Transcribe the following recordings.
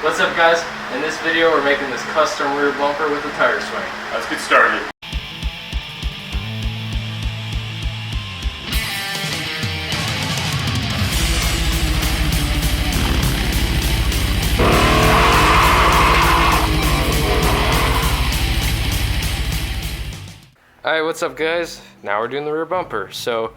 What's up guys? In this video we're making this custom rear bumper with a tire swing. Let's get started. Alright, what's up guys? Now we're doing the rear bumper. So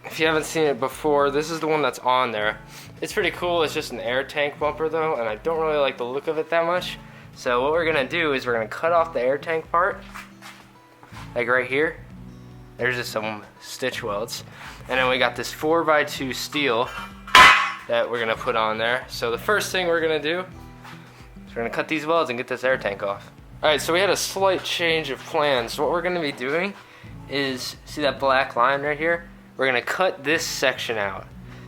if you haven't seen it before, this is the one that's on there. It's pretty cool. It's just an air tank bumper though, and I don't really like the look of it that much. So what we're gonna do is we're gonna cut off the air tank part, like right here. There's just some stitch welds. And then we got this 4x2 steel that we're gonna put on there. So the first thing we're gonna do is we're gonna cut these welds and get this air tank off. Alright, so we had a slight change of plans. What we're gonna be doing is, see that black line right here? We're gonna cut this section out.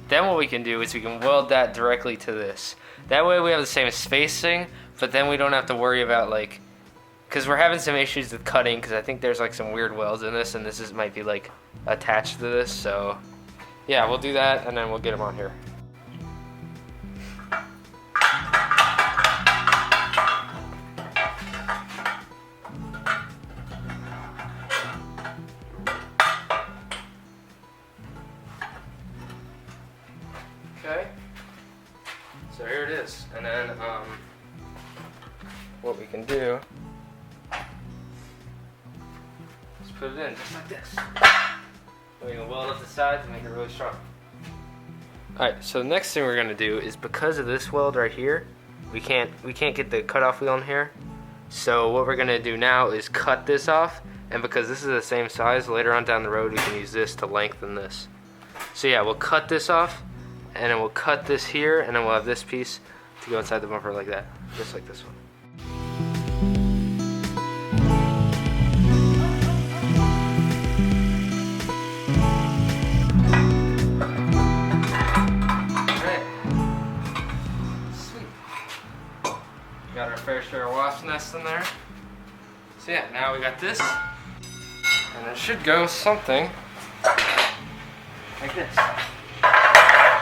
Then what we can do is we can weld that directly to this. That way we have the same spacing, but then we don't have to worry about like, because we're having some issues with cutting because I think there's like some weird welds in this and this might be like attached to this. So yeah, we'll do that and then we'll get them on here. Okay, so here it is, and then what we can do is put it in just like this. And we can weld up the sides and make it really strong. Alright, so the next thing we're gonna do is, because of this weld right here, we can't get the cutoff wheel in here. So what we're gonna do now is cut this off, and because this is the same size, later on down the road we can use this to lengthen this. So yeah, we'll cut this off, and then we'll cut this here, and then we'll have this piece to go inside the bumper like that, just like this one. Alright, sweet. Got our fair share of wasp nests in there. So yeah, now we got this, and it should go something like this.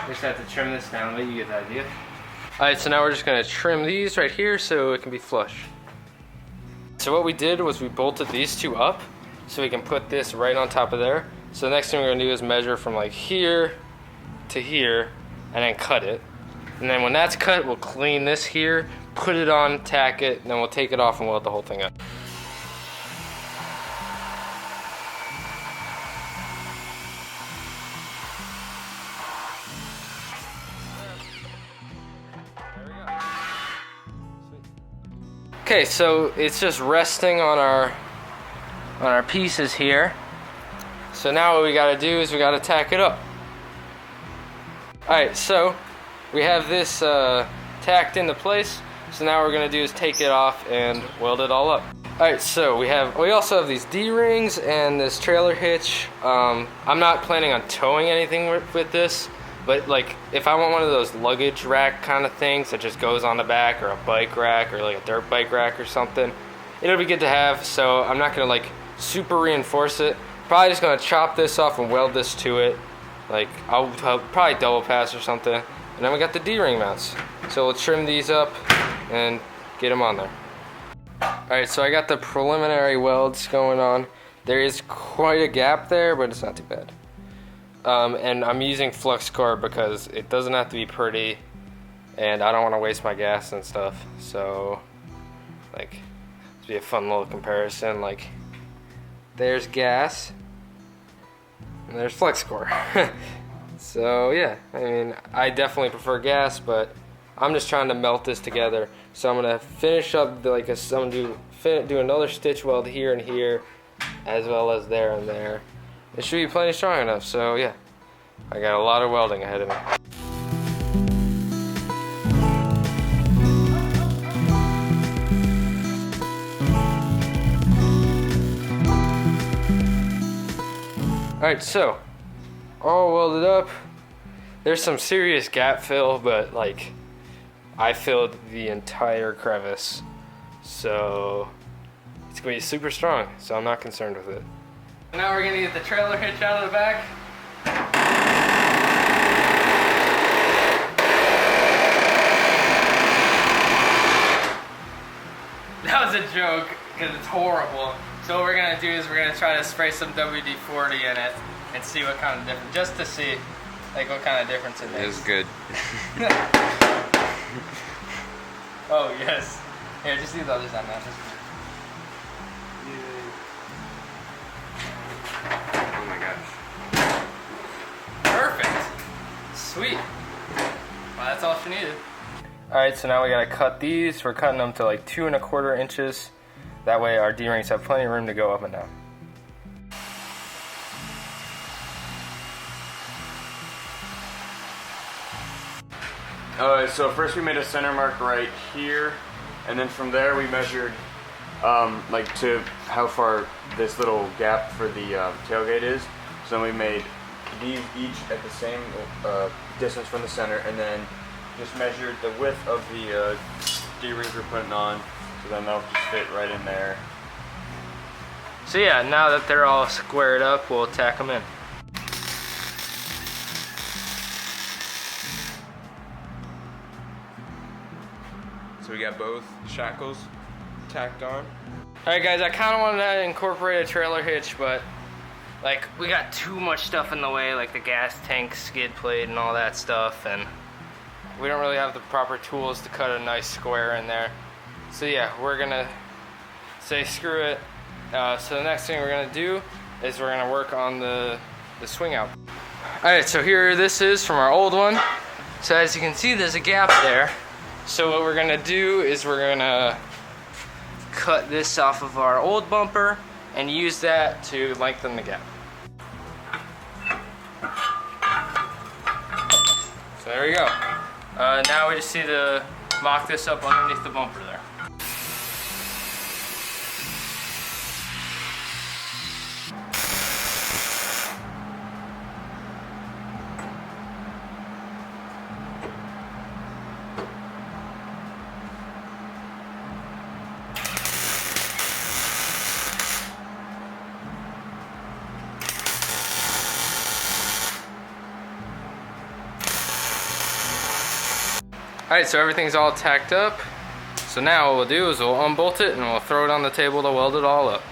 Just have to trim this down, but you get the idea. Alright, so now we're just gonna trim these right here so it can be flush. So what we did was we bolted these two up so we can put this right on top of there. So the next thing we're gonna do is measure from like here to here and then cut it. And then when that's cut, we'll clean this here, put it on, tack it, and then we'll take it off and weld the whole thing up. Okay, so it's just resting on our pieces here. So now what we gotta do is we gotta tack it up. Alright, so we have this tacked into place. So now what we're gonna do is take it off and weld it all up. Alright, so we also have these D-rings and this trailer hitch. I'm not planning on towing anything with this. But like, if I want one of those luggage rack kind of things that just goes on the back, or a bike rack, or like a dirt bike rack or something, it'll be good to have. So I'm not gonna like super reinforce it. Probably just gonna chop this off and weld this to it. Like I'll probably double pass or something. And then we got the D-ring mounts. So we'll trim these up and get them on there. Alright, so I got the preliminary welds going on. There is quite a gap there, but it's not too bad. And I'm using flux core because it doesn't have to be pretty, and I don't want to waste my gas and stuff. So, like, it'll be a fun little comparison. Like, there's gas, and there's flux core. So yeah, I mean, I definitely prefer gas, but I'm just trying to melt this together. So I'm gonna finish up I'm gonna do another stitch weld here and here, as well as there and there. It should be plenty strong enough, so yeah. I got a lot of welding ahead of me. Alright, so, all welded up. There's some serious gap fill, but like, I filled the entire crevice. So, it's gonna be super strong, so I'm not concerned with it. Now we're gonna get the trailer hitch out of the back. That was a joke, because it's horrible. So what we're gonna do is we're gonna try to spray some WD-40 in it and see what kind of difference, just to see like what kind of difference it makes. It was good. Oh yes. Here, just leave the others on that. Oh my gosh. Perfect. Sweet. Well, that's all she needed. Alright, so now we gotta cut these. We're cutting them to like 2 1/4 inches. That way our D-rings have plenty of room to go up and down. Alright, so first we made a center mark right here, and then from there we measured like to how far this little gap for the tailgate is. So then we made these each at the same distance from the center, and then just measured the width of the D-rings we're putting on, so then they'll just fit right in there. So yeah, now that they're all squared up, we'll tack them in. So we got both shackles tacked on. Alright guys, I kind of wanted to incorporate a trailer hitch, but like we got too much stuff in the way, like the gas tank, skid plate, and all that stuff, and we don't really have the proper tools to cut a nice square in there. So yeah, we're gonna say screw it. So the next thing we're gonna do is we're gonna work on the swing out. Alright, so here this is from our old one. So as you can see, there's a gap there. So what we're gonna do is we're gonna cut this off of our old bumper and use that to lengthen the gap. So there we go. Now we just need to mock this up underneath the bumper there. Alright, so everything's all tacked up. So now what we'll do is we'll unbolt it and we'll throw it on the table to weld it all up.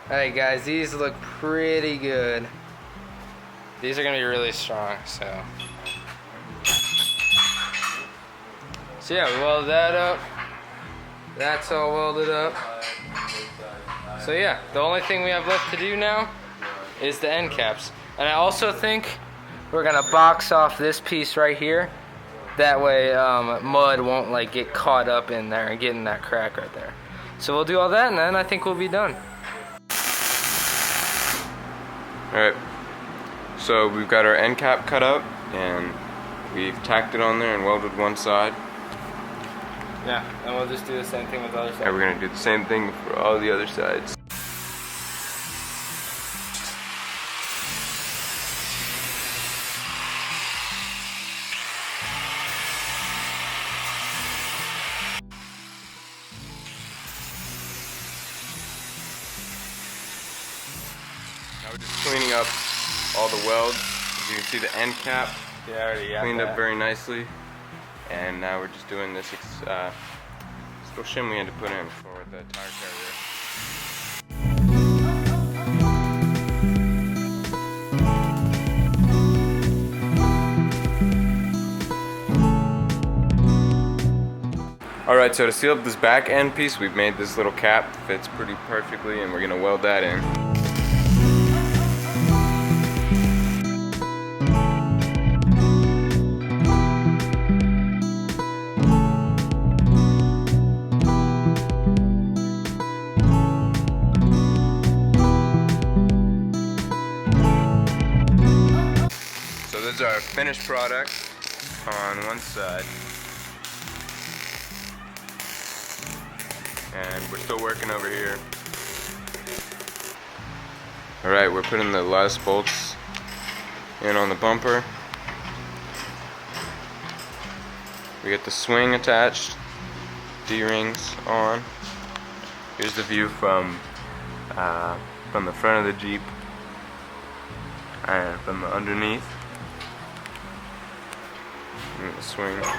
Alright guys, these look pretty good. These are gonna be really strong, so. So yeah, we welded that up. That's all welded up. So yeah, the only thing we have left to do now is the end caps. And I also think we're gonna box off this piece right here. That way mud won't like get caught up in there and get in that crack right there. So we'll do all that and then I think we'll be done. Alright, so we've got our end cap cut up and we've tacked it on there and welded one side. Yeah, and we'll just do the same thing with the other side. And we're going to do the same thing for all the other sides. Now we're just cleaning up all the welds. As you can see, the end cap cleaned up very nicely. And now we're just doing this little shim we had to put in for the tire carrier. Alright, so to seal up this back end piece, we've made this little cap. Fits pretty perfectly, and we're going to weld that in. finished product on one side. And we're still working over here. Alright, we're putting the last bolts in on the bumper. We get the swing attached, D-rings on. Here's the view from the front of the Jeep and from the underneath. And the swing like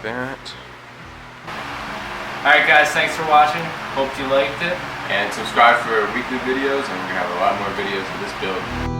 that. Alright guys, thanks for watching. Hope you liked it. And subscribe for weekly videos, and we're gonna have a lot more videos of this build.